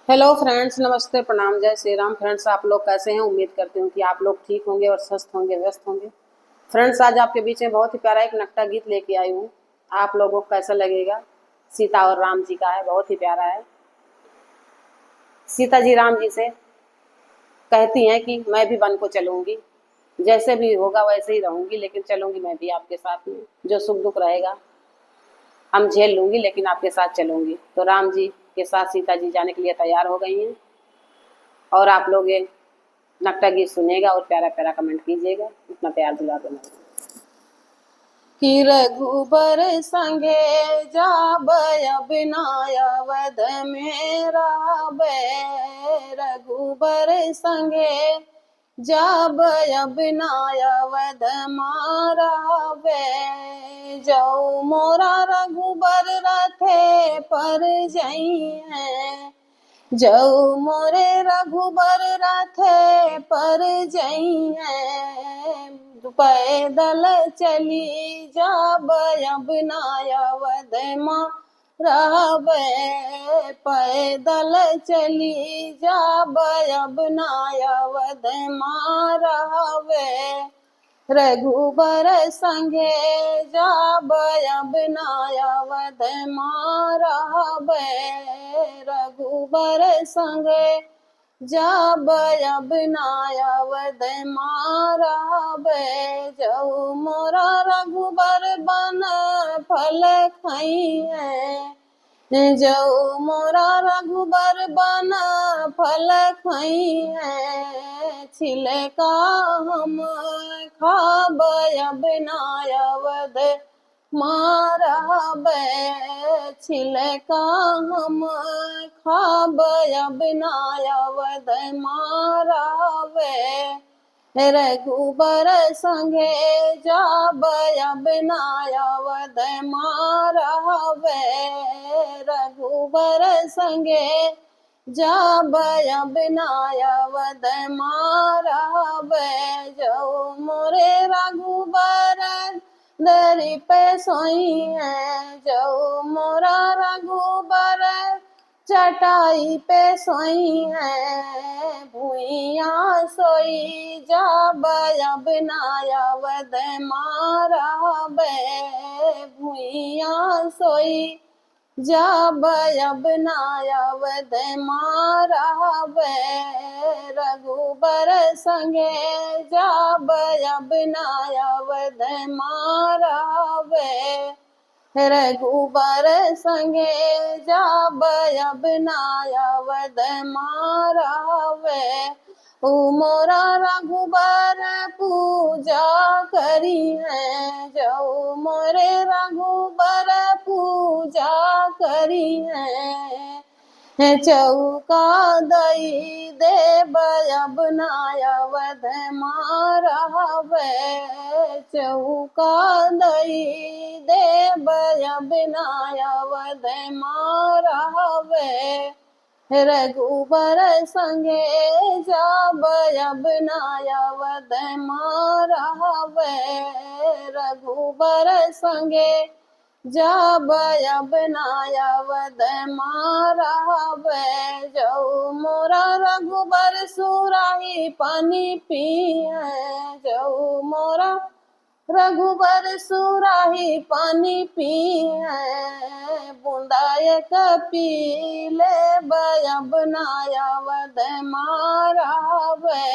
Hello friends, नमस्ते, प्रणाम, जय श्री राम। फ्रेंड्स, आप लोग कैसे हैं? उम्मीद करती हूँ कि आप लोग ठीक होंगे और स्वस्थ होंगे, व्यस्त होंगे। फ्रेंड्स, आज आपके बीच में बहुत ही प्यारा एक नक्टा गीत लेके आई हूँ। आप लोगों को कैसा लगेगा? सीता और राम जी का है, बहुत ही प्यारा है। सीता जी राम जी से कहती हैं कि मैं भी वन को चलूंगी, जैसे भी होगा वैसे ही रहूंगी, लेकिन चलूंगी मैं भी आपके साथ में। जो सुख दुख रहेगा हम झेल लूंगी, लेकिन आपके साथ चलूंगी। तो राम जी के साथ सीता जी जाने के लिए तैयार हो गई हैं। और आप लोग ये नक्टा गीत सुनेगा और प्यारा प्यारा कमेंट कीजिएगा। इतना प्यार दुलार बनाइए कि रघुबर संगे जाबय बिनाय वध मेरा बे। रघुबर संगे जाबय बिनाय वध मारा बे। जाऊ मोरा रघुबर रथे पर जइए। जाऊ मोरे रघुबर रथे पर जइए। पैदल चली जाबय बिनाय वध रहबे। पैदल चली जाबय बिनाय वध रहबे। रघुबर संगे जाबय बिनाय वध रहबे। रघुबर संगे जाबय बिनाय वध रहबे। जाऊ मोरा रघुबर बन फल खइए। जाऊ मोरा रघुबर बन फल खइए। छिलका हम खाबय बिनाय वध रहबे। छिलका हम खाबय बिनाय वध रहबे। रघुबर संगे जाबय बिनाय वध रहबे। रघुबर संगे जाबय बिनाय वध रहबे। जाऊ मोरे रघुबर दरी पे सोइए। जाऊ मोरा रघुबर चटाई पे सोइए। भुइया सोई जाबय बिनाय वध रहबे। भुइया सोई जाबय बिनाय वध रहबे। रघुबर संगे जाबय बिनाय वध रहबे। रघुबर संगे जाबय बिनाय वध रहबे। ओ मोरा रघुबर पूजा करिए। जाऊ मोरे रघुबर पूजा करिए। चौका दई देबय बिनाय वध रहबे। चौका दई देबय बिनाय वध रहबे। रघुबर संगे जाबय बिनाय वध रहबे। रघुबर संगे जाबय बिनाय वध रहबे। जाऊ मोरा रघुबर सुराही पानी पिए। जाऊ मोरा रघुबर सुराही पानी पिए। बूंदा एक पी लेबय बिनाय वध रहबे।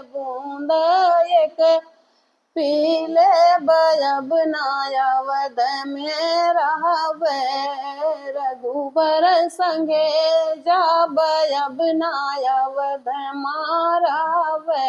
बूंदा एक पी लेबय बिनाय वध रहबे। रघुबर संगे जाबय बिनाय वध रहबे।